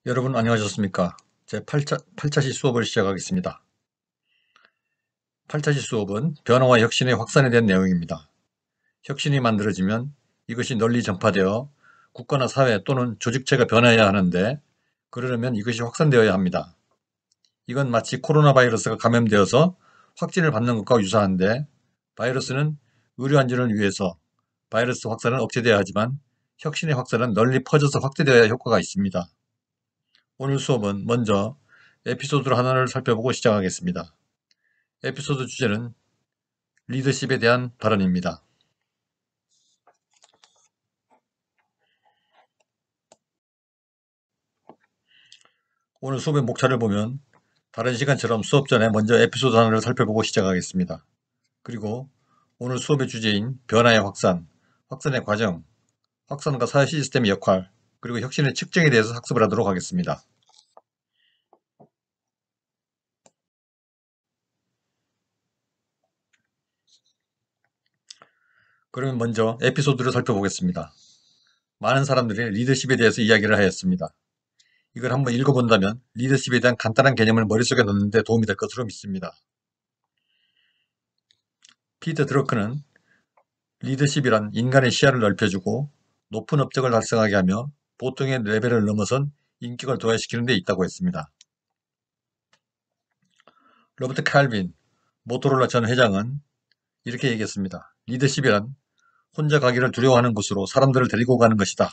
여러분 안녕하셨습니까? 제 8차시 수업을 시작하겠습니다. 8차시 수업은 변화와 혁신의 확산에 대한 내용입니다. 혁신이 만들어지면 이것이 널리 전파되어 국가나 사회 또는 조직체가 변화해야 하는데, 그러려면 이것이 확산되어야 합니다. 이건 마치 코로나 바이러스가 감염되어서 확진을 받는 것과 유사한데, 바이러스는 의료 안전을 위해서 바이러스 확산은 억제되어야 하지만 혁신의 확산은 널리 퍼져서 확대되어야 효과가 있습니다. 오늘 수업은 먼저 에피소드 하나를 살펴보고 시작하겠습니다. 에피소드 주제는 리더십에 대한 발언입니다. 오늘 수업의 목차를 보면 다른 시간처럼 수업 전에 먼저 에피소드 하나를 살펴보고 시작하겠습니다. 그리고 오늘 수업의 주제인 변화의 확산, 확산의 과정, 확산과 사회 시스템의 역할, 그리고 혁신의 측정에 대해서 학습을 하도록 하겠습니다. 그러면 먼저 에피소드를 살펴보겠습니다. 많은 사람들이 리더십에 대해서 이야기를 하였습니다. 이걸 한번 읽어본다면 리더십에 대한 간단한 개념을 머릿속에 넣는 데 도움이 될 것으로 믿습니다. 피터 드러크는 리더십이란 인간의 시야를 넓혀주고 높은 업적을 달성하게 하며 보통의 레벨을 넘어선 인격을 도달시키는 데 있다고 했습니다. 로버트 칼빈, 모토로라 전 회장은 이렇게 얘기했습니다. 리더십이란 혼자 가기를 두려워하는 곳으로 사람들을 데리고 가는 것이다.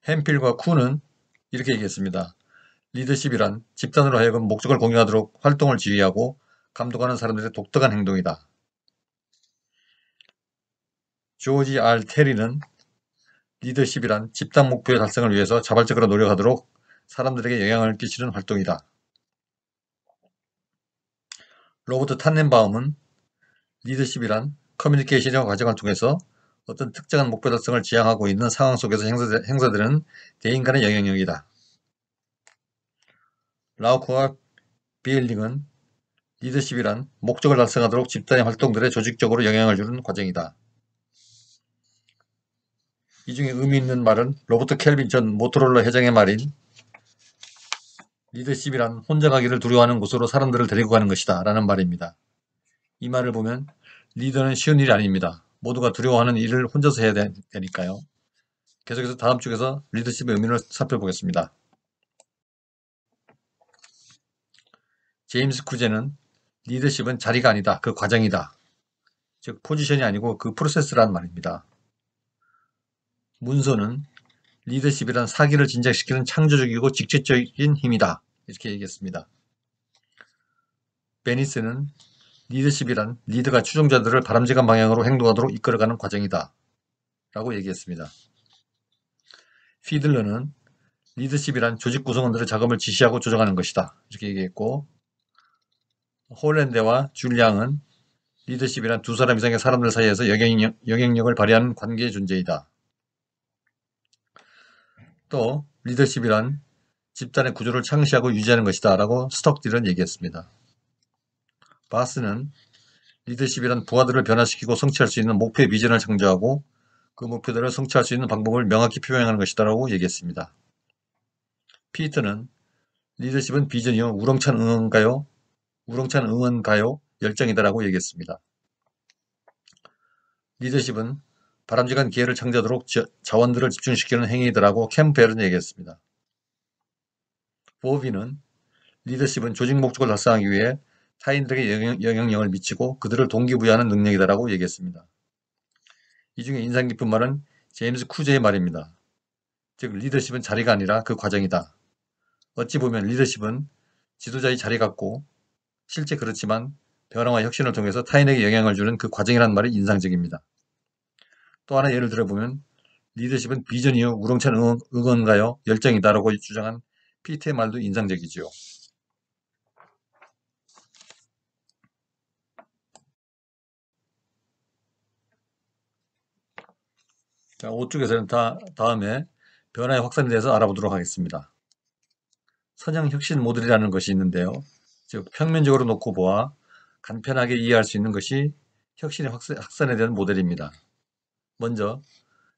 햄필과 쿠는 이렇게 얘기했습니다. 리더십이란 집단으로 하여금 목적을 공유하도록 활동을 지휘하고 감독하는 사람들의 독특한 행동이다. 조지 R. 테리는 리더십이란 집단 목표의 달성을 위해서 자발적으로 노력하도록 사람들에게 영향을 끼치는 활동이다. 로버트 탄넨바움은 리더십이란 커뮤니케이션의 과정을 통해서 어떤 특정한 목표 달성을 지향하고 있는 상황 속에서 행사되는 대인 간의 영향력이다. 라우크와 비엘링은 리더십이란 목적을 달성하도록 집단의 활동들에 조직적으로 영향을 주는 과정이다. 이 중에 의미 있는 말은 로버트 켈빈 전 모토로라 회장의 말인 리더십이란 혼자 가기를 두려워하는 곳으로 사람들을 데리고 가는 것이다 라는 말입니다. 이 말을 보면 리더는 쉬운 일이 아닙니다. 모두가 두려워하는 일을 혼자서 해야 되니까요. 계속해서 다음 쪽에서 리더십의 의미를 살펴보겠습니다. 제임스 쿠제는 리더십은 자리가 아니다. 그 과정이다. 즉 포지션이 아니고 그 프로세스란 말입니다. 문서는 리더십이란 사기를 진작시키는 창조적이고 직접적인 힘이다. 이렇게 얘기했습니다. 베니스는 리더십이란 리더가 추종자들을 바람직한 방향으로 행동하도록 이끌어가는 과정이다. 라고 얘기했습니다. 피들러는 리더십이란 조직 구성원들의 작업을 지시하고 조정하는 것이다. 이렇게 얘기했고, 홀랜드와 줄리앙은 리더십이란 두 사람 이상의 사람들 사이에서 영향력을 발휘하는 관계의 존재이다. 또 리더십이란 집단의 구조를 창시하고 유지하는 것이다 라고 스톡딜은 얘기했습니다. 바스는 리더십이란 부하들을 변화시키고 성취할 수 있는 목표의 비전을 창조하고 그 목표들을 성취할 수 있는 방법을 명확히 표명하는 것이다 라고 얘기했습니다. 피터는 리더십은 비전이요 우렁찬 응원가요 열정이다 라고 얘기했습니다. 리더십은 바람직한 기회를 창조하도록 자원들을 집중시키는 행위이다라고 캠프벨은 얘기했습니다. 보비는 리더십은 조직 목적을 달성하기 위해 타인들에게 영향력을 미치고 그들을 동기부여하는 능력이다라고 얘기했습니다. 이 중에 인상 깊은 말은 제임스 쿠제의 말입니다. 즉 리더십은 자리가 아니라 그 과정이다. 어찌 보면 리더십은 지도자의 자리 같고 실제 그렇지만 변화와 혁신을 통해서 타인에게 영향을 주는 그 과정이라는 말이 인상적입니다. 또 하나 예를 들어보면 리더십은 비전이요 우렁찬 응원가요 열정이다라고 주장한 피트의 말도 인상적이지요. 자, 5쪽에서는 다음에 변화의 확산에 대해서 알아보도록 하겠습니다. 선형 혁신 모델이라는 것이 있는데요. 즉 평면적으로 놓고 보아 간편하게 이해할 수 있는 것이 혁신의 확산에 대한 모델입니다. 먼저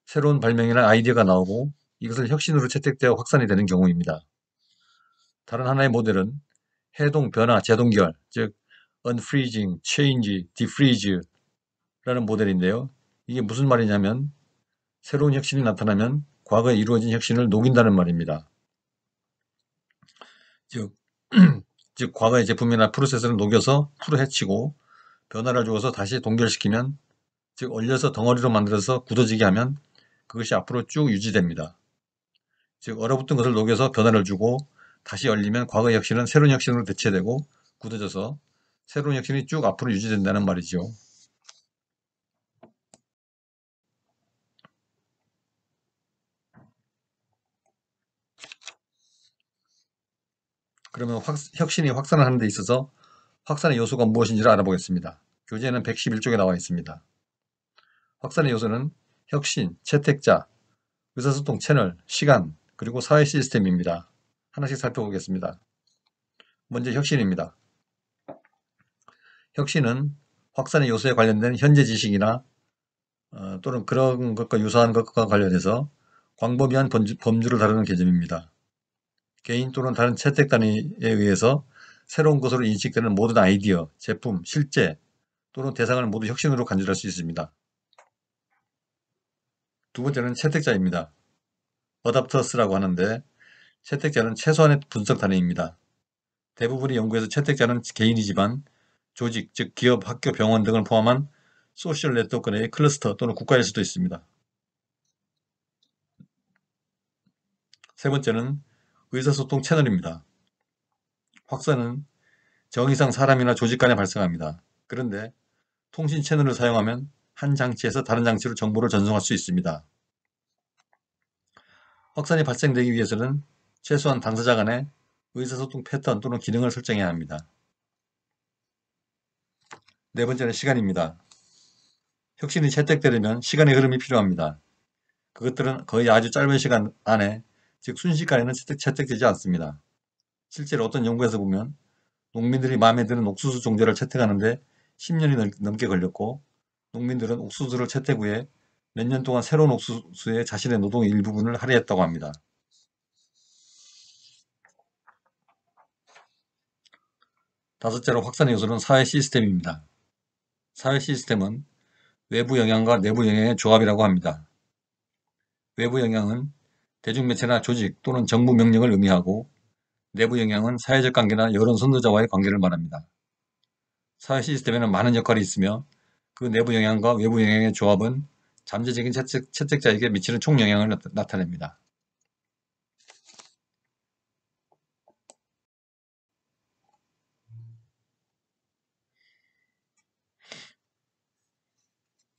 새로운 발명이나 아이디어가 나오고 이것은 혁신으로 채택되어 확산이 되는 경우입니다. 다른 하나의 모델은 해동, 변화, 재동결, 즉 unfreezing, change, defreeze라는 모델인데요. 이게 무슨 말이냐면 새로운 혁신이 나타나면 과거에 이루어진 혁신을 녹인다는 말입니다. 즉, 즉 과거의 제품이나 프로세스를 녹여서 풀어 헤치고 변화를 주어서 다시 동결시키면, 즉 얼려서 덩어리로 만들어서 굳어지게 하면 그것이 앞으로 쭉 유지됩니다. 즉 얼어붙은 것을 녹여서 변화를 주고 다시 얼리면 과거의 혁신은 새로운 혁신으로 대체되고 굳어져서 새로운 혁신이 쭉 앞으로 유지된다는 말이죠. 그러면 혁신이 확산을 하는 데 있어서 확산의 요소가 무엇인지를 알아보겠습니다. 교재에는 111쪽에 나와 있습니다. 확산의 요소는 혁신, 채택자, 의사소통 채널, 시간, 그리고 사회 시스템입니다. 하나씩 살펴보겠습니다. 먼저 혁신입니다. 혁신은 확산의 요소에 관련된 현재 지식이나 또는 그런 것과 유사한 것과 관련해서 광범위한 범주를 다루는 개념입니다. 개인 또는 다른 채택 단위에 의해서 새로운 것으로 인식되는 모든 아이디어, 제품, 실제 또는 대상을 모두 혁신으로 간주할 수 있습니다. 두 번째는 채택자입니다. 어답터스라고 하는데 채택자는 최소한의 분석 단위입니다. 대부분의 연구에서 채택자는 개인이지만 조직, 즉 기업, 학교, 병원 등을 포함한 소셜 네트워크 내의 클러스터 또는 국가일 수도 있습니다. 세 번째는 의사소통 채널입니다. 확산은 정의상 사람이나 조직 간에 발생합니다. 그런데 통신 채널을 사용하면 한 장치에서 다른 장치로 정보를 전송할 수 있습니다. 확산이 발생되기 위해서는 최소한 당사자 간의 의사소통 패턴 또는 기능을 설정해야 합니다. 네 번째는 시간입니다. 혁신이 채택되려면 시간의 흐름이 필요합니다. 그것들은 거의 아주 짧은 시간 안에, 즉 순식간에는 채택되지 않습니다. 실제로 어떤 연구에서 보면 농민들이 마음에 드는 옥수수 종자를 채택하는데 10년이 넘게 걸렸고, 농민들은 옥수수를 채택 후에 몇 년 동안 새로운 옥수수에 자신의 노동의 일부분을 할애했다고 합니다. 다섯째로 확산의 요소는 사회 시스템입니다. 사회 시스템은 외부 영향과 내부 영향의 조합이라고 합니다. 외부 영향은 대중매체나 조직 또는 정부 명령을 의미하고, 내부 영향은 사회적 관계나 여론 선도자와의 관계를 말합니다. 사회 시스템에는 많은 역할이 있으며 그 내부 영향과 외부 영향의 조합은 잠재적인 채택자에게 미치는 총영향을 나타냅니다.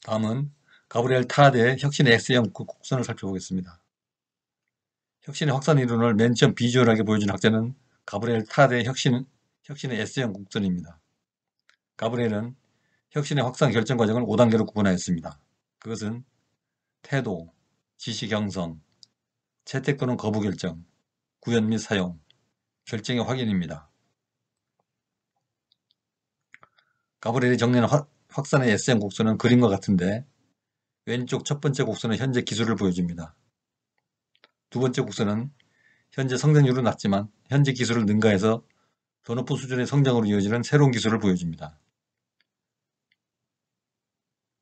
다음은 가브리엘 타르데의 혁신의 S형 곡선을 살펴보겠습니다. 혁신의 확산 이론을 맨 처음 비주얼하게 보여준 학자는 가브리엘 타르데의 혁신의 S형 곡선입니다. 가브리엘은 혁신의 확산 결정 과정을 5단계로 구분하였습니다. 그것은 태도, 지시 형성, 채택 또는 거부 결정, 구현 및 사용, 결정의 확인입니다. 가브리엘이 정리한 확산의 S형 곡선은 그림과 같은데 왼쪽 첫 번째 곡선은 현재 기술을 보여줍니다. 두 번째 곡선은 현재 성장률은 낮지만 현재 기술을 능가해서 더 높은 수준의 성장으로 이어지는 새로운 기술을 보여줍니다.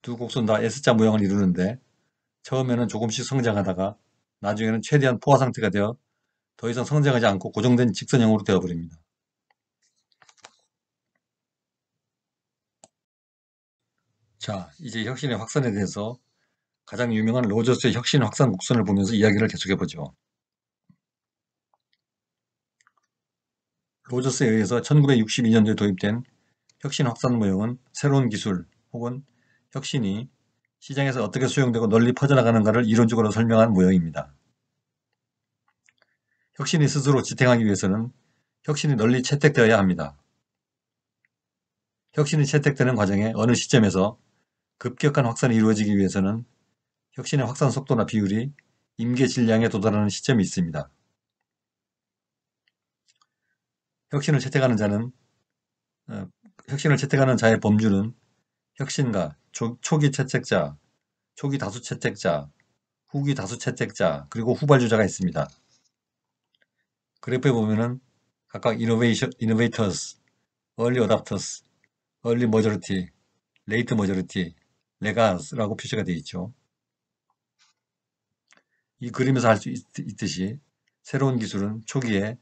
두 곡선 다 S자 모양을 이루는데 처음에는 조금씩 성장하다가 나중에는 최대한 포화 상태가 되어 더 이상 성장하지 않고 고정된 직선형으로 되어버립니다. 자, 이제 혁신의 확산에 대해서 가장 유명한 로저스의 혁신 확산 곡선을 보면서 이야기를 계속해보죠. 로저스에 의해서 1962년도에 도입된 혁신 확산 모형은 새로운 기술 혹은 혁신이 시장에서 어떻게 수용되고 널리 퍼져나가는가를 이론적으로 설명한 모형입니다. 혁신이 스스로 지탱하기 위해서는 혁신이 널리 채택되어야 합니다. 혁신이 채택되는 과정에 어느 시점에서 급격한 확산이 이루어지기 위해서는 혁신의 확산 속도나 비율이 임계 질량에 도달하는 시점이 있습니다. 혁신을 채택하는 자의 범주는 혁신가, 초기 채택자, 초기 다수 채택자, 후기 다수 채택자, 그리고 후발주자가 있습니다. 그래프에 보면은 각각 innovators, early adopters, early majority, late majority, laggards라고 표시가 되어 있죠. 이 그림에서 알 수 있듯이 새로운 기술은 초기에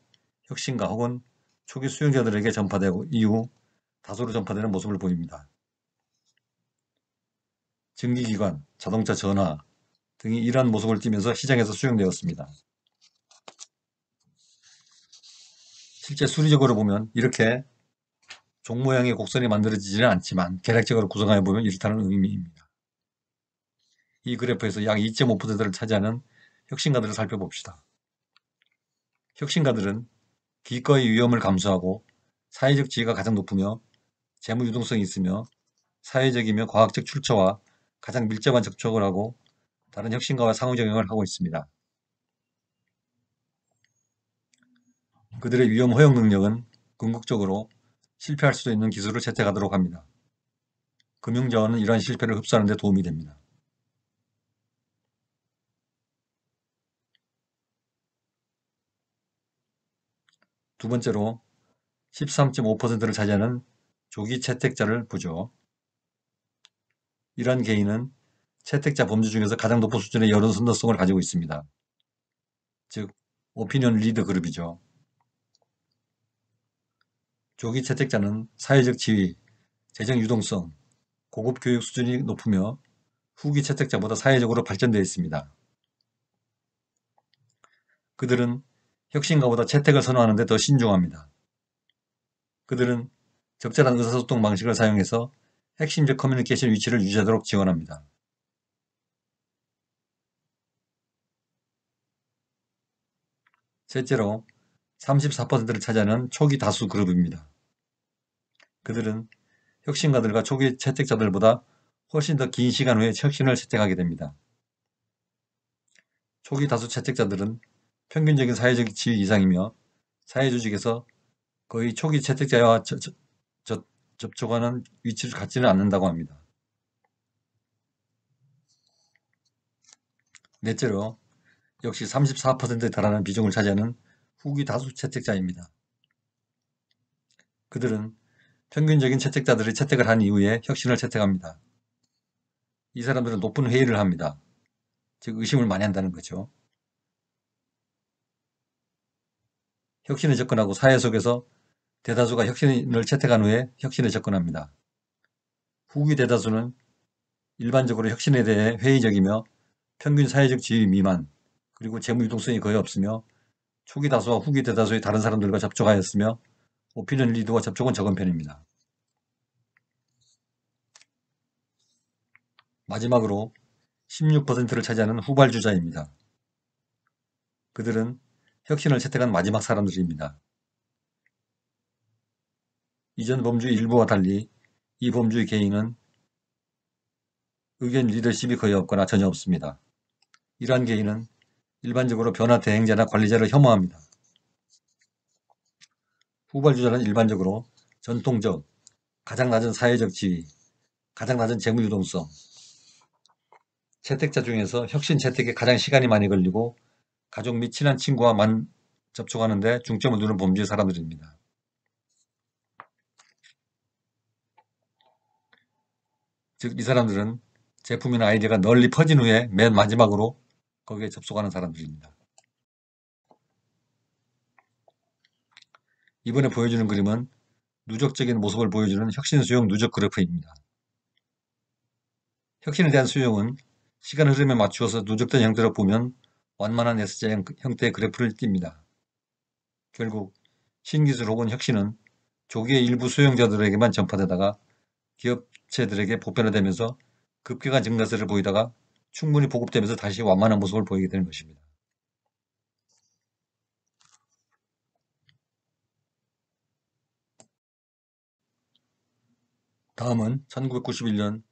혁신가 혹은 초기 수용자들에게 전파되고 이후 다수로 전파되는 모습을 보입니다. 증기기관, 자동차 전화 등이 이러한 모습을 띠면서 시장에서 수용되었습니다. 실제 수리적으로 보면 이렇게 종 모양의 곡선이 만들어지지는 않지만 계략적으로 구성하여 보면 이렇다는 의미입니다. 이 그래프에서 약 2.5%를 차지하는 혁신가들을 살펴봅시다. 혁신가들은 기꺼이 위험을 감수하고 사회적 지위가 가장 높으며 재무 유동성이 있으며 사회적이며 과학적 출처와 가장 밀접한 접촉을 하고 다른 혁신가와 상호작용을 하고 있습니다. 그들의 위험 허용 능력은 궁극적으로 실패할 수도 있는 기술을 채택하도록 합니다. 금융자원은 이러한 실패를 흡수하는 데 도움이 됩니다. 두 번째로 13.5%를 차지하는 조기 채택자를 보죠. 이러한 개인은 채택자 범주 중에서 가장 높은 수준의 여론 선도성을 가지고 있습니다. 즉, 오피니언 리더 그룹이죠. 조기 채택자는 사회적 지위, 재정 유동성, 고급 교육 수준이 높으며 후기 채택자보다 사회적으로 발전되어 있습니다. 그들은 혁신가보다 채택을 선호하는 데 더 신중합니다. 그들은 적절한 의사소통 방식을 사용해서 핵심적 커뮤니케이션 위치를 유지하도록 지원합니다. 셋째로 34%를 차지하는 초기 다수 그룹입니다. 그들은 혁신가들과 초기 채택자들보다 훨씬 더 긴 시간 후에 혁신을 채택하게 됩니다. 초기 다수 채택자들은 평균적인 사회적 지위 이상이며 사회조직에서 거의 초기 채택자와 접촉하는 위치를 갖지는 않는다고 합니다. 넷째로 역시 34%에 달하는 비중을 차지하는 후기 다수 채택자입니다. 그들은 평균적인 채택자들이 채택을 한 이후에 혁신을 채택합니다. 이 사람들은 높은 회의를 합니다. 즉 의심을 많이 한다는 거죠. 혁신에 접근하고 사회 속에서 대다수가 혁신을 채택한 후에 혁신에 접근합니다. 후기 대다수는 일반적으로 혁신에 대해 회의적이며 평균 사회적 지위 미만, 그리고 재무 유동성이 거의 없으며 초기 다수와 후기 대다수의 다른 사람들과 접촉하였으며 오피니언 리더와 접촉은 적은 편입니다. 마지막으로 16%를 차지하는 후발주자입니다. 그들은 혁신을 채택한 마지막 사람들입니다. 이전 범주의 일부와 달리 이 범주의 개인은 의견 리더십이 거의 없거나 전혀 없습니다. 이러한 개인은 일반적으로 변화 대행자나 관리자를 혐오합니다. 후발주자는 일반적으로 전통적, 가장 낮은 사회적 지위, 가장 낮은 재무 유동성, 채택자 중에서 혁신 채택에 가장 시간이 많이 걸리고 가족 및 친한 친구와만 접촉하는 데 중점을 두는 범주의 사람들입니다. 즉, 이 사람들은 제품이나 아이디어가 널리 퍼진 후에 맨 마지막으로 거기에 접속하는 사람들입니다. 이번에 보여주는 그림은 누적적인 모습을 보여주는 혁신 수용 누적 그래프입니다. 혁신에 대한 수용은 시간 흐름에 맞추어서 누적된 형태로 보면 완만한 S자 형태의 그래프를 띱니다. 결국 신기술 혹은 혁신은 조기의 일부 수용자들에게만 전파되다가 기업체들에게 보편화되면서 급격한 증가세를 보이다가 충분히 보급되면서 다시 완만한 모습을 보이게 되는 것입니다. 다음은 1991년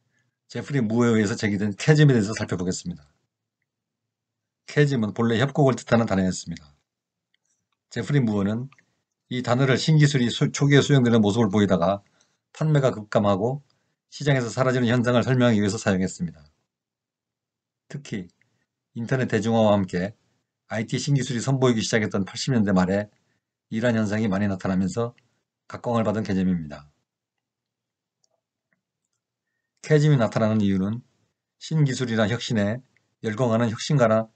제프리 무어에 의해서 제기된 캐즘에 대해서 살펴보겠습니다. 캐즘은 본래 협곡을 뜻하는 단어였습니다. 제프리 무어는 이 단어를 신기술이 초기에 수용되는 모습을 보이다가 판매가 급감하고 시장에서 사라지는 현상을 설명하기 위해서 사용했습니다. 특히 인터넷 대중화와 함께 IT 신기술이 선보이기 시작했던 80년대 말에 이러한 현상이 많이 나타나면서 각광을 받은 개념입니다. 캐즘이 나타나는 이유는 신기술이나 혁신에 열광하는 혁신가나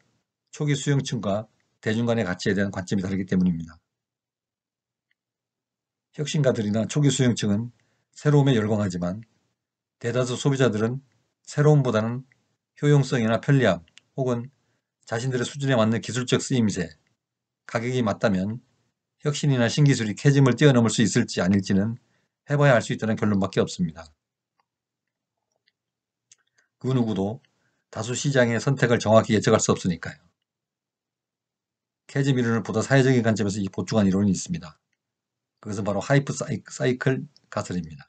초기 수용층과 대중 간의 가치에 대한 관점이 다르기 때문입니다. 혁신가들이나 초기 수용층은 새로움에 열광하지만 대다수 소비자들은 새로움보다는 효용성이나 편리함 혹은 자신들의 수준에 맞는 기술적 쓰임새, 가격이 맞다면 혁신이나 신기술이 캐즘을 뛰어넘을 수 있을지 아닐지는 해봐야 알 수 있다는 결론밖에 없습니다. 그 누구도 다수 시장의 선택을 정확히 예측할 수 없으니까요. 캐즘 이론을 보다 사회적인 관점에서 보충한 이론이 있습니다. 그것은 바로 하이프 사이클 가설입니다.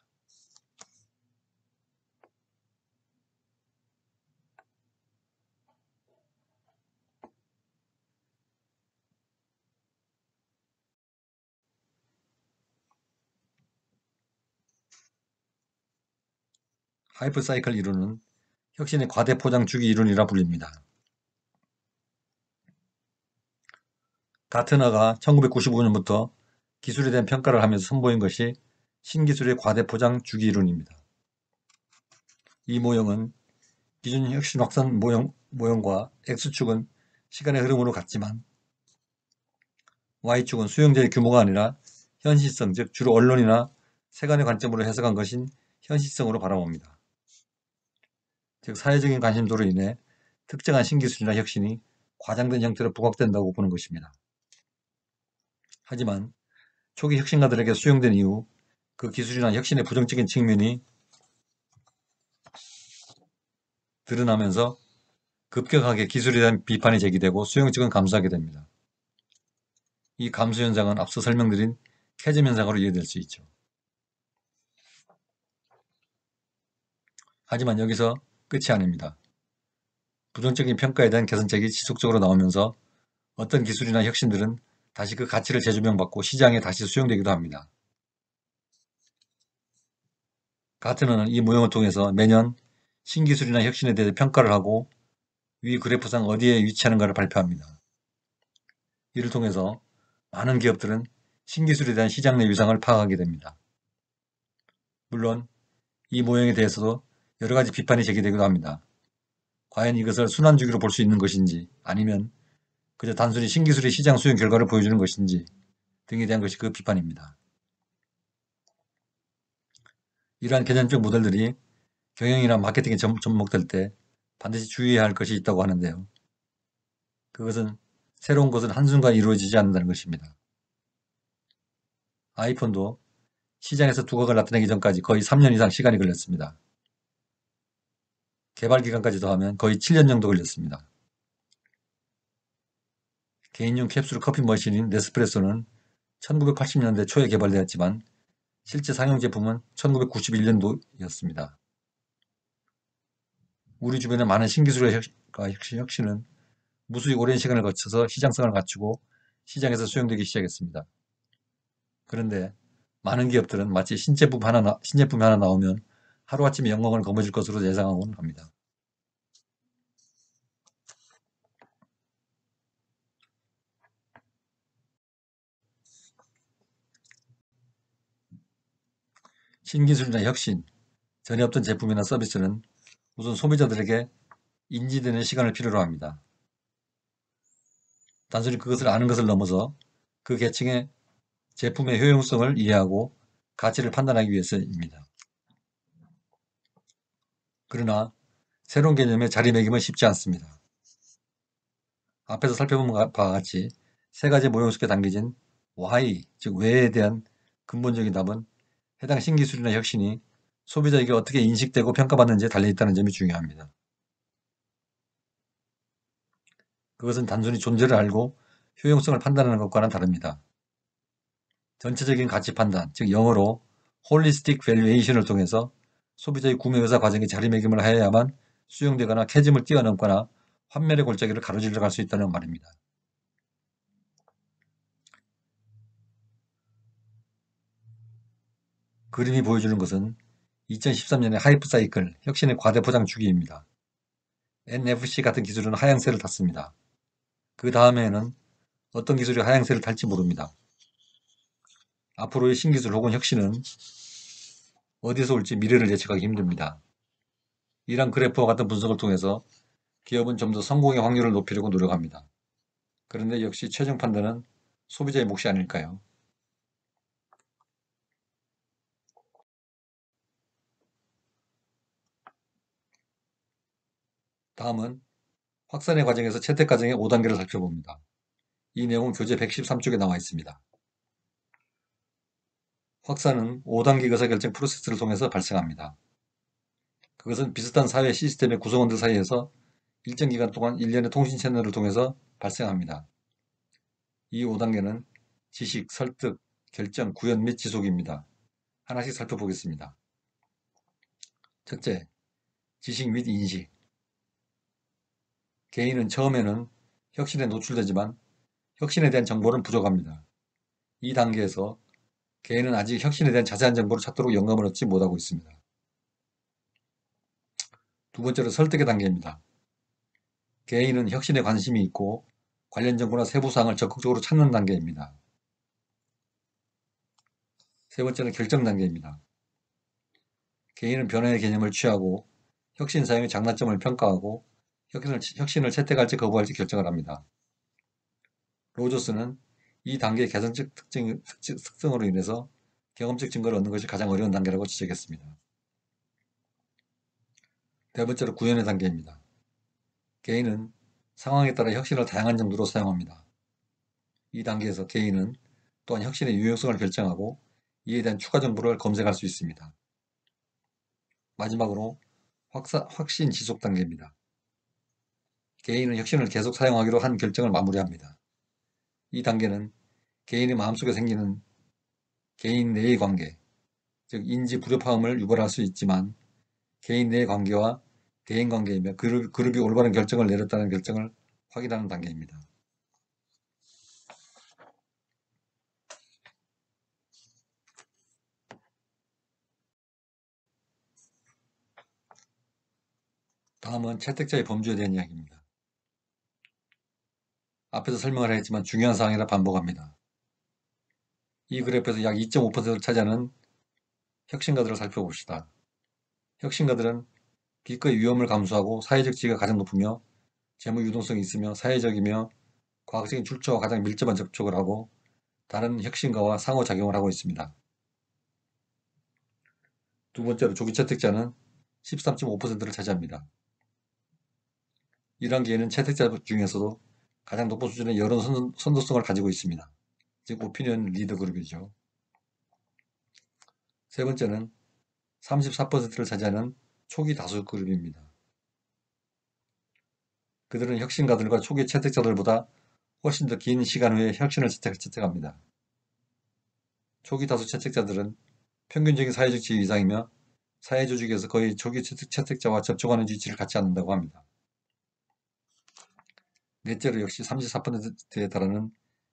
하이프 사이클 이론은 혁신의 과대 포장 주기 이론이라 불립니다. 가트너가 1995년부터 기술에 대한 평가를 하면서 선보인 것이 신기술의 과대 포장 주기 이론입니다. 이 모형은 기존 혁신 확산 모형과 X축은 시간의 흐름으로 같지만 Y축은 수용자의 규모가 아니라 현실성, 즉 주로 언론이나 세간의 관점으로 해석한 것인 현실성으로 바라봅니다. 즉 사회적인 관심도로 인해 특정한 신기술이나 혁신이 과장된 형태로 부각된다고 보는 것입니다. 하지만 초기 혁신가들에게 수용된 이후 그 기술이나 혁신의 부정적인 측면이 드러나면서 급격하게 기술에 대한 비판이 제기되고 수용층은 감소하게 됩니다. 이 감소 현상은 앞서 설명드린 캐즘 현상으로 이해될 수 있죠. 하지만 여기서 끝이 아닙니다. 부정적인 평가에 대한 개선책이 지속적으로 나오면서 어떤 기술이나 혁신들은 다시 그 가치를 재조명받고 시장에 다시 수용되기도 합니다. 가트너는 이 모형을 통해서 매년 신기술이나 혁신에 대해 평가를 하고 위 그래프상 어디에 위치하는가를 발표합니다. 이를 통해서 많은 기업들은 신기술에 대한 시장 내 위상을 파악하게 됩니다. 물론 이 모형에 대해서도 여러 가지 비판이 제기되기도 합니다. 과연 이것을 순환주기로 볼 수 있는 것인지 아니면 그저 단순히 신기술의 시장 수용 결과를 보여주는 것인지 등에 대한 것이 그 비판입니다. 이러한 개념적 모델들이 경영이나 마케팅에 접목될 때 반드시 주의해야 할 것이 있다고 하는데요. 그것은 새로운 것은 한순간 이루어지지 않는다는 것입니다. 아이폰도 시장에서 두각을 나타내기 전까지 거의 3년 이상 시간이 걸렸습니다. 개발 기간까지 더하면 거의 7년 정도 걸렸습니다. 개인용 캡슐 커피 머신인 네스프레소는 1980년대 초에 개발되었지만 실제 상용 제품은 1991년도였습니다. 우리 주변의 많은 신기술의 혁신은 무수히 오랜 시간을 거쳐서 시장성을 갖추고 시장에서 수용되기 시작했습니다. 그런데 많은 기업들은 마치 신제품이 하나 나오면 하루아침에 영광을 거머쥘 것으로 예상하곤 합니다. 신기술이나 혁신, 전에 없던 제품이나 서비스는 우선 소비자들에게 인지되는 시간을 필요로 합니다. 단순히 그것을 아는 것을 넘어서 그 계층의 제품의 효용성을 이해하고 가치를 판단하기 위해서입니다. 그러나 새로운 개념에 자리매김은 쉽지 않습니다. 앞에서 살펴본 바와 같이 세 가지 모형 속에 담겨진 why, 즉 왜에 대한 근본적인 답은 해당 신기술이나 혁신이 소비자에게 어떻게 인식되고 평가받는지에 달려있다는 점이 중요합니다. 그것은 단순히 존재를 알고 효용성을 판단하는 것과는 다릅니다. 전체적인 가치 판단, 즉 영어로 홀리스틱 밸류에이션을 통해서 소비자의 구매 의사 과정에 자리매김을 하여야만 수용되거나 캐즘을 뛰어넘거나 환멸의 골짜기를 가로질러 갈 수 있다는 말입니다. 그림이 보여주는 것은 2013년의 하이프 사이클, 혁신의 과대 포장 주기입니다. NFC 같은 기술은 하향세를 탔습니다. 그 다음에는 어떤 기술이 하향세를 탈지 모릅니다. 앞으로의 신기술 혹은 혁신은 어디서 올지 미래를 예측하기 힘듭니다. 이러한 그래프와 같은 분석을 통해서 기업은 좀 더 성공의 확률을 높이려고 노력합니다. 그런데 역시 최종 판단은 소비자의 몫이 아닐까요? 다음은 확산의 과정에서 채택 과정의 5단계를 살펴봅니다. 이 내용은 교재 113쪽에 나와 있습니다. 확산은 5단계 의사결정 프로세스를 통해서 발생합니다. 그것은 비슷한 사회 시스템의 구성원들 사이에서 일정 기간 동안 일련의 통신 채널을 통해서 발생합니다. 이 5단계는 지식, 설득, 결정, 구현 및 지속입니다. 하나씩 살펴보겠습니다. 첫째, 지식 및 인식. 개인은 처음에는 혁신에 노출되지만 혁신에 대한 정보는 부족합니다. 이 단계에서 개인은 아직 혁신에 대한 자세한 정보를 찾도록 영감을 얻지 못하고 있습니다. 두 번째로 설득의 단계입니다. 개인은 혁신에 관심이 있고 관련 정보나 세부 사항을 적극적으로 찾는 단계입니다. 세 번째는 결정 단계입니다. 개인은 변화의 개념을 취하고 혁신 사용의 장단점을 평가하고 혁신을 채택할지 거부할지 결정을 합니다. 로저스는 이 단계의 개성적 특성으로 인해서 경험적 증거를 얻는 것이 가장 어려운 단계라고 지적했습니다. 네 번째로 구현의 단계입니다. 개인은 상황에 따라 혁신을 다양한 정도로 사용합니다. 이 단계에서 개인은 또한 혁신의 유용성을 결정하고 이에 대한 추가 정보를 검색할 수 있습니다. 마지막으로 확신 지속 단계입니다. 개인은 혁신을 계속 사용하기로 한 결정을 마무리합니다. 이 단계는 개인의 마음속에 생기는 개인 내의 관계, 즉 인지 불협화음을 유발할 수 있지만 개인 내의 관계와 대인 관계이며 그룹이 올바른 결정을 내렸다는 결정을 확인하는 단계입니다. 다음은 채택자의 범주에 대한 이야기입니다. 앞에서 설명을 했지만 중요한 사항이라 반복합니다. 이 그래프에서 약 2.5%를 차지하는 혁신가들을 살펴봅시다. 혁신가들은 기꺼이 위험을 감수하고 사회적 지위가 가장 높으며 재무 유동성이 있으며 사회적이며 과학적인 출처와 가장 밀접한 접촉을 하고 다른 혁신가와 상호작용을 하고 있습니다. 두 번째로 조기 채택자는 13.5%를 차지합니다. 이러한 기회는 채택자 중에서도 가장 높은 수준의 여론 선도성을 가지고 있습니다. 즉 오피니언 리더 그룹이죠. 세 번째는 34%를 차지하는 초기 다수 그룹입니다. 그들은 혁신가들과 초기 채택자들보다 훨씬 더 긴 시간 후에 혁신을 채택합니다. 초기 다수 채택자들은 평균적인 사회적 지위 이상이며 사회조직에서 거의 초기 채택자와 접촉하는 위치를 갖지 않는다고 합니다. 넷째로 역시 34%에 달하는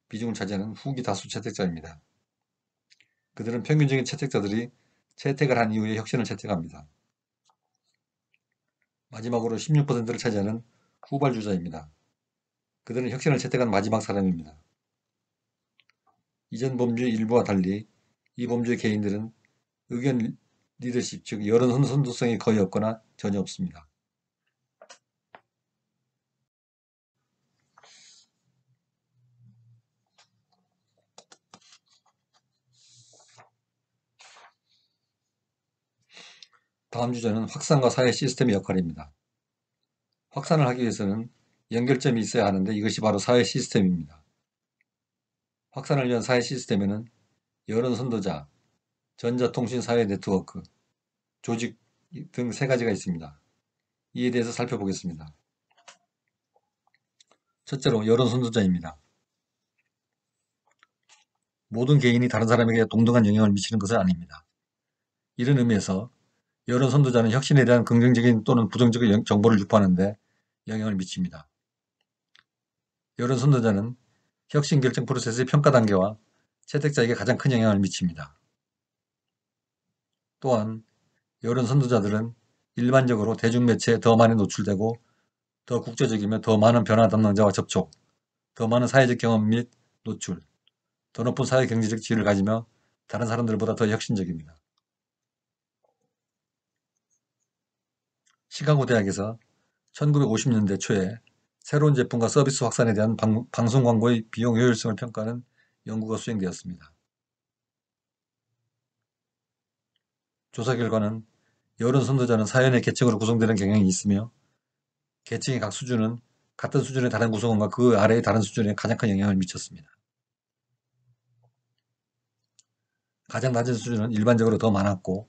비중을 차지하는 후기 다수 채택자입니다. 그들은 평균적인 채택자들이 채택을 한 이후에 혁신을 채택합니다. 마지막으로 16%를 차지하는 후발주자입니다. 그들은 혁신을 채택한 마지막 사람입니다. 이전 범주의 일부와 달리 이 범주의 개인들은 의견 리더십, 즉 여론 선도성이 거의 없거나 전혀 없습니다. 다음 주제는 확산과 사회 시스템의 역할입니다. 확산을 하기 위해서는 연결점이 있어야 하는데 이것이 바로 사회 시스템입니다. 확산을 위한 사회 시스템에는 여론 선도자, 전자통신 사회 네트워크, 조직 등 세 가지가 있습니다. 이에 대해서 살펴보겠습니다. 첫째로 여론 선도자입니다. 모든 개인이 다른 사람에게 동등한 영향을 미치는 것은 아닙니다. 이런 의미에서 여론 선도자는 혁신에 대한 긍정적인 또는 부정적인 정보를 유포하는 데 영향을 미칩니다. 여론 선도자는 혁신 결정 프로세스의 평가 단계와 채택자에게 가장 큰 영향을 미칩니다. 또한 여론 선도자들은 일반적으로 대중매체에 더 많이 노출되고 더 국제적이며 더 많은 변화 담당자와 접촉, 더 많은 사회적 경험 및 노출, 더 높은 사회 경제적 지위를 가지며 다른 사람들보다 더 혁신적입니다. 시카고 대학에서 1950년대 초에 새로운 제품과 서비스 확산에 대한 방송 광고의 비용 효율성을 평가하는 연구가 수행되었습니다. 조사 결과는 여론 선도자는 사연의 계층으로 구성되는 경향이 있으며 계층의 각 수준은 같은 수준의 다른 구성원과 그 아래의 다른 수준에 가장 큰 영향을 미쳤습니다. 가장 낮은 수준은 일반적으로 더 많았고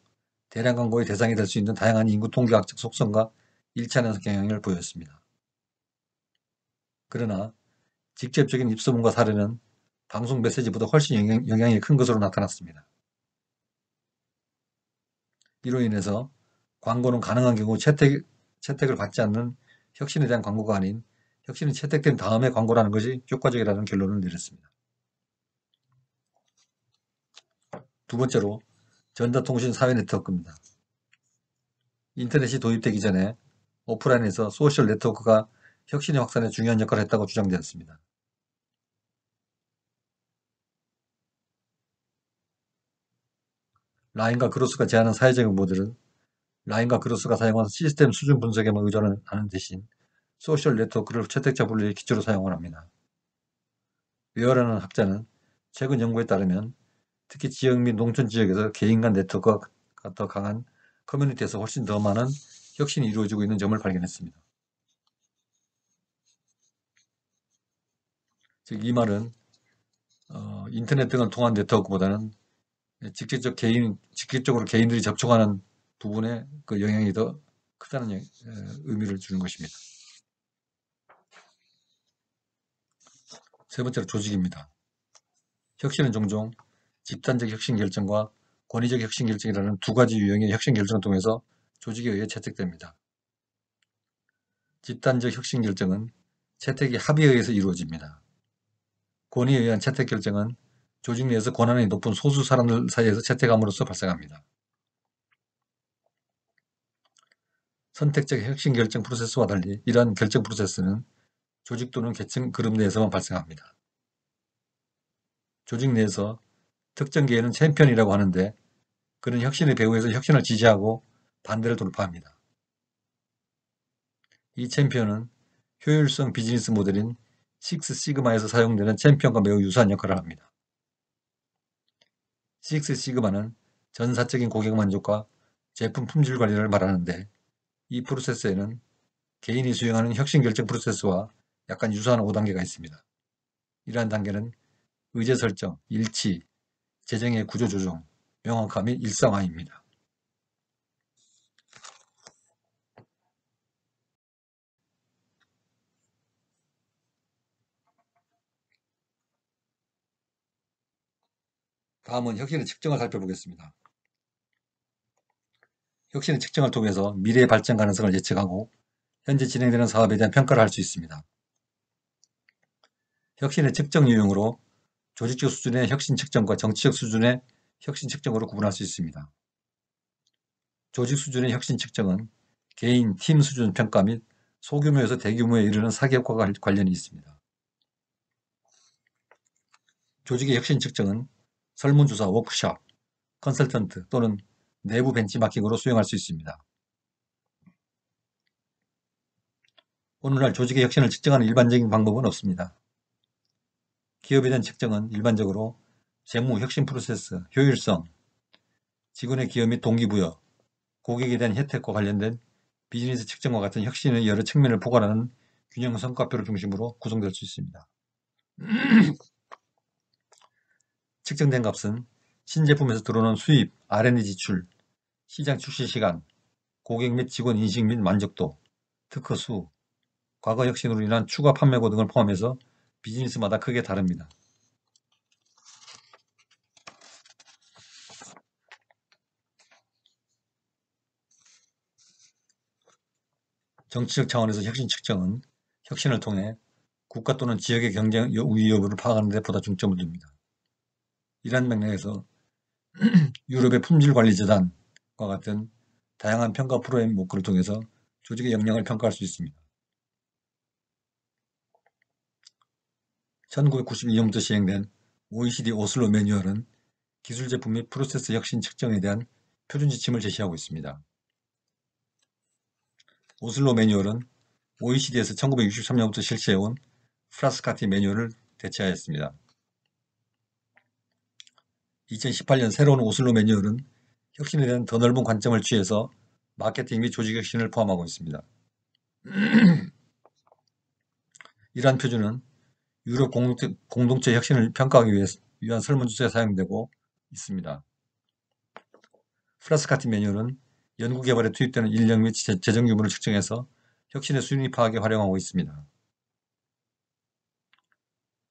대량 광고의 대상이 될 수 있는 다양한 인구 통계학적 속성과 일치하는 경향을 보였습니다. 그러나 직접적인 입소문과 사례는 방송 메시지보다 훨씬 영향이 큰 것으로 나타났습니다. 이로 인해서 광고는 가능한 경우 채택을 받지 않는 혁신에 대한 광고가 아닌 혁신이 채택된 다음에 광고라는 것이 효과적이라는 결론을 내렸습니다. 두 번째로 전자통신 사회 네트워크입니다. 인터넷이 도입되기 전에 오프라인에서 소셜 네트워크가 혁신의 확산에 중요한 역할을 했다고 주장되었습니다. 라인과 그로스가 제안한 사회적인 모델은 라인과 그로스가 사용한 시스템 수준 분석에만 의존하는 대신 소셜 네트워크를 채택자 분류의 기초로 사용을 합니다. 웨어라는 학자는 최근 연구에 따르면 특히 지역 및 농촌 지역에서 개인 간 네트워크가 더 강한 커뮤니티에서 훨씬 더 많은 혁신이 이루어지고 있는 점을 발견했습니다. 즉 이 말은 인터넷 등을 통한 네트워크보다는 직접적으로 개인들이 접촉하는 부분에 그 영향이 더 크다는 의미를 주는 것입니다. 세 번째로 조직입니다. 혁신은 종종 집단적 혁신 결정과 권위적 혁신 결정이라는 두 가지 유형의 혁신 결정을 통해서 조직에 의해 채택됩니다. 집단적 혁신 결정은 채택이 합의에 의해서 이루어집니다. 권위에 의한 채택 결정은 조직 내에서 권한이 높은 소수 사람들 사이에서 채택함으로써 발생합니다. 선택적 혁신 결정 프로세스와 달리 이러한 결정 프로세스는 조직 또는 계층 그룹 내에서만 발생합니다. 조직 내에서 특정 계에는 챔피언이라고 하는데 그는 혁신의 배후에서 혁신을 지지하고 반대를 돌파합니다. 이 챔피언은 효율성 비즈니스 모델인 식스 시그마에서 사용되는 챔피언과 매우 유사한 역할을 합니다. 식스 시그마는 전사적인 고객 만족과 제품 품질 관리를 말하는데 이 프로세스에는 개인이 수행하는 혁신 결정 프로세스와 약간 유사한 5단계가 있습니다. 이러한 단계는 의제 설정, 일치, 재정의 구조 조정, 명확화 및 일상화입니다. 다음은 혁신의 측정을 살펴보겠습니다. 혁신의 측정을 통해서 미래의 발전 가능성을 예측하고 현재 진행되는 사업에 대한 평가를 할 수 있습니다. 혁신의 측정 유형으로 조직적 수준의 혁신 측정과 정치적 수준의 혁신 측정으로 구분할 수 있습니다. 조직 수준의 혁신 측정은 개인, 팀 수준 평가 및 소규모에서 대규모에 이르는 사기업과 관련이 있습니다. 조직의 혁신 측정은 설문조사, 워크숍, 컨설턴트 또는 내부 벤치마킹으로 수행할 수 있습니다. 오늘날 조직의 혁신을 측정하는 일반적인 방법은 없습니다. 기업에 대한 측정은 일반적으로 재무, 혁신 프로세스, 효율성, 직원의 기여 및 동기부여, 고객에 대한 혜택과 관련된 비즈니스 측정과 같은 혁신의 여러 측면을 포괄하는 균형 성과표를 중심으로 구성될 수 있습니다. 측정된 값은 신제품에서 들어오는 수입, R&D 지출, 시장 출시 시간, 고객 및 직원 인식 및 만족도, 특허 수, 과거 혁신으로 인한 추가 판매고 등을 포함해서 비즈니스마다 크게 다릅니다. 정치적 차원에서 혁신 측정은 혁신을 통해 국가 또는 지역의 경쟁 우위 여부를 파악하는 데 보다 중점을 둡니다. 이러한 맥락에서 유럽의 품질관리재단과 같은 다양한 평가 프레임워크를 통해서 조직의 역량을 평가할 수 있습니다. 1992년부터 시행된 OECD 오슬로 매뉴얼은 기술 제품 및 프로세스 혁신 측정에 대한 표준 지침을 제시하고 있습니다. 오슬로 매뉴얼은 OECD에서 1963년부터 실시해온 프라스카티 매뉴얼을 대체하였습니다. 2018년 새로운 오슬로 매뉴얼은 혁신에 대한 더 넓은 관점을 취해서 마케팅 및 조직 혁신을 포함하고 있습니다. 이러한 표준은 유럽 공동체 혁신을 평가하기 위한 설문조사에 사용되고 있습니다. 프라스카티 매뉴얼은 연구개발에 투입되는 인력 및 재정 규모를 측정해서 혁신의 순위 파악에 활용하고 있습니다.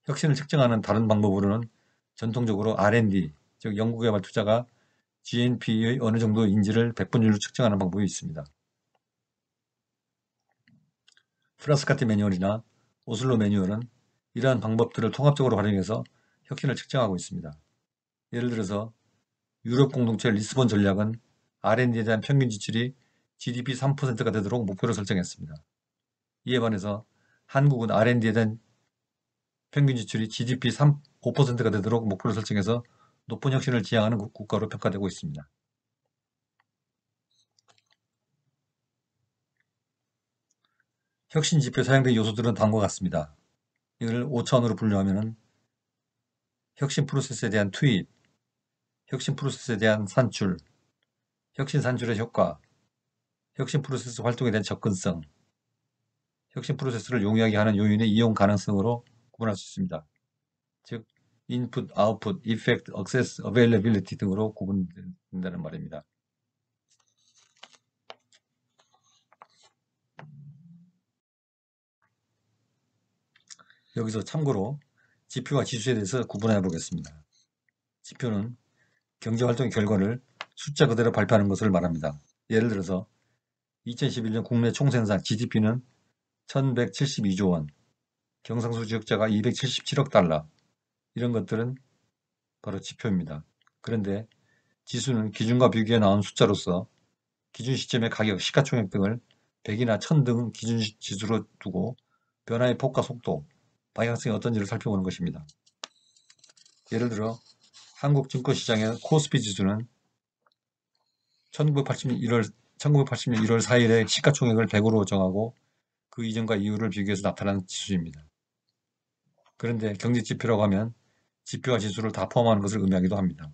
혁신을 측정하는 다른 방법으로는 전통적으로 R&D, 즉 연구개발 투자가 GNP의 어느 정도인지를 백분율로 측정하는 방법이 있습니다. 프라스카티 매뉴얼이나 오슬로 매뉴얼은 이러한 방법들을 통합적으로 활용해서 혁신을 측정하고 있습니다. 예를 들어서 유럽 공동체 리스본 전략은 R&D에 대한 평균 지출이 GDP 3%가 되도록 목표를 설정했습니다. 이에 반해서 한국은 R&D에 대한 평균 지출이 GDP 5%가 되도록 목표를 설정해서 높은 혁신을 지향하는 국가로 평가되고 있습니다. 혁신 지표에 사용된 요소들은 다음과 같습니다. 이를 5차원으로 분류하면 혁신 프로세스에 대한 투입, 혁신 프로세스에 대한 산출, 혁신 산출의 효과, 혁신 프로세스 활동에 대한 접근성, 혁신 프로세스를 용이하게 하는 요인의 이용 가능성으로 구분할 수 있습니다. 즉, 인풋, 아웃풋, 이펙트, 액세스, 어베일러빌리티 등으로 구분된다는 말입니다. 여기서 참고로 지표와 지수에 대해서 구분해 보겠습니다. 지표는 경제활동의 결과를 숫자 그대로 발표하는 것을 말합니다. 예를 들어서 2011년 국내 총생산 GDP는 1172조 원, 경상수 지역자가 277억 달러, 이런 것들은 바로 지표입니다. 그런데 지수는 기준과 비교해 나온 숫자로서 기준 시점의 가격, 시가총액 등을 100이나 1000 등 기준 지수로 두고 변화의 폭과 속도, 방향성이 어떤지를 살펴보는 것입니다. 예를 들어 한국 증권시장의 코스피 지수는 1980년 1월 4일에 시가총액을 100으로 정하고 그 이전과 이후를 비교해서 나타난 지수입니다. 그런데 경제지표라고 하면 지표와 지수를 다 포함하는 것을 의미하기도 합니다.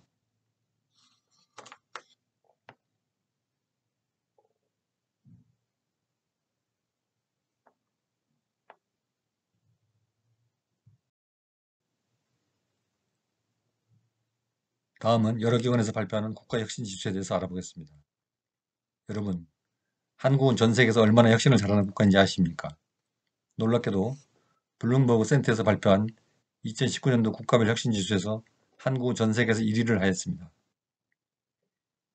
다음은 여러 기관에서 발표하는 국가혁신지수에 대해서 알아보겠습니다. 여러분, 한국은 전 세계에서 얼마나 혁신을 잘하는 국가인지 아십니까? 놀랍게도 블룸버그 센터에서 발표한 2019년도 국가별 혁신지수에서 한국은 전 세계에서 1위를 하였습니다.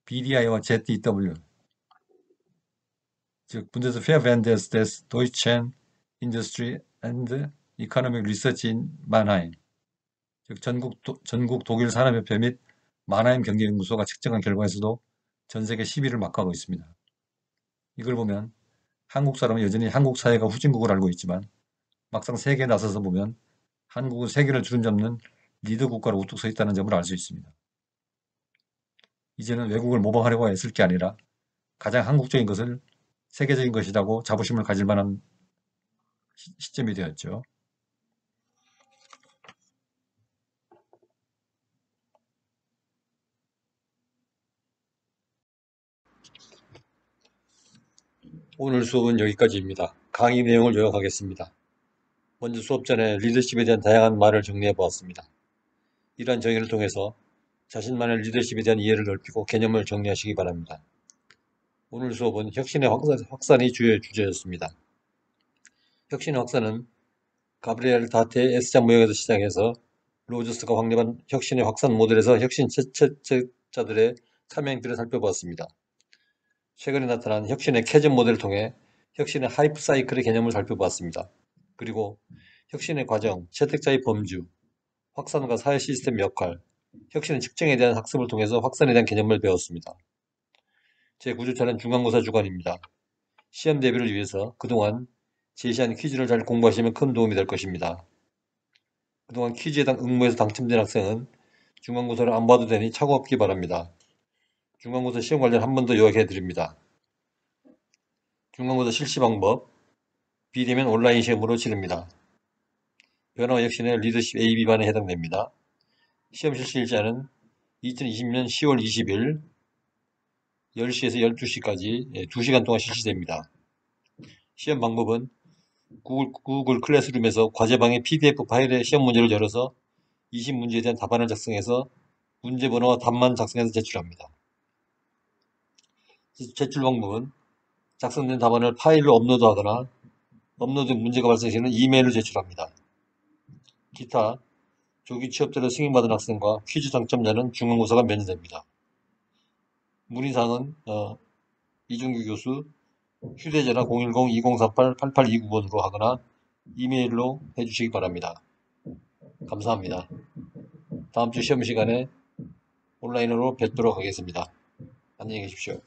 BDI와 ZEW, 즉 Bundesverband des Deutschen Industrie and Economic Research in Mannheim, 즉 전국 독일 산업협회 및 마나임 경제연구소가 측정한 결과에서도 전 세계 10위를 마크하고 있습니다. 이걸 보면 한국 사람은 여전히 한국 사회가 후진국을 알고 있지만 막상 세계에 나서서 보면 한국은 세계를 주름잡는 리더 국가로 우뚝 서 있다는 점을 알 수 있습니다. 이제는 외국을 모방하려고 애쓸 게 아니라 가장 한국적인 것을 세계적인 것이라고 자부심을 가질 만한 시점이 되었죠. 오늘 수업은 여기까지입니다. 강의 내용을 요약하겠습니다. 먼저 수업 전에 리더십에 대한 다양한 말을 정리해 보았습니다. 이러한 정의를 통해서 자신만의 리더십에 대한 이해를 넓히고 개념을 정리하시기 바랍니다. 오늘 수업은 혁신의 확산이 주요 주제였습니다. 혁신의 확산은 가브리엘 다테의 S장 모형에서 시작해서 로저스가 확립한 혁신의 확산 모델에서 혁신 채택자들의 참여행들을 살펴보았습니다. 최근에 나타난 혁신의 캐전 모델을 통해 혁신의 하이프 사이클의 개념을 살펴보았습니다. 그리고 혁신의 과정, 채택자의 범주, 확산과 사회 시스템 역할, 혁신의 측정에 대한 학습을 통해서 확산에 대한 개념을 배웠습니다. 제 9주차는 중간고사 주간입니다. 시험 대비를 위해서 그동안 제시한 퀴즈를 잘 공부하시면 큰 도움이 될 것입니다. 그동안 퀴즈에 응모해서 당첨된 학생은 중간고사를 안 봐도 되니 착오 없기 바랍니다. 중간고사 시험 관련 한 번 더 요약해 드립니다. 중간고사 실시 방법, 비대면 온라인 시험으로 치릅니다. 변화와 혁신의 리더십 AB반에 해당됩니다. 시험 실시 일자는 2020년 10월 20일 10시에서 12시까지 2시간 동안 실시됩니다. 시험 방법은 구글 클래스룸에서 과제방의 PDF 파일에 시험 문제를 열어서 20문제에 대한 답안을 작성해서 문제 번호와 답만 작성해서 제출합니다. 제출 방법은 작성된 답안을 파일로 업로드하거나 업로드 문제가 발생 시에는 이메일로 제출합니다. 기타 조기 취업자로 승인받은 학생과 퀴즈 당첨자는 중간고사가 면제됩니다. 문의사항은 이준규 교수 휴대전화 010-2038-8829번으로 하거나 이메일로 해주시기 바랍니다. 감사합니다. 다음 주 시험 시간에 온라인으로 뵙도록 하겠습니다. 안녕히 계십시오.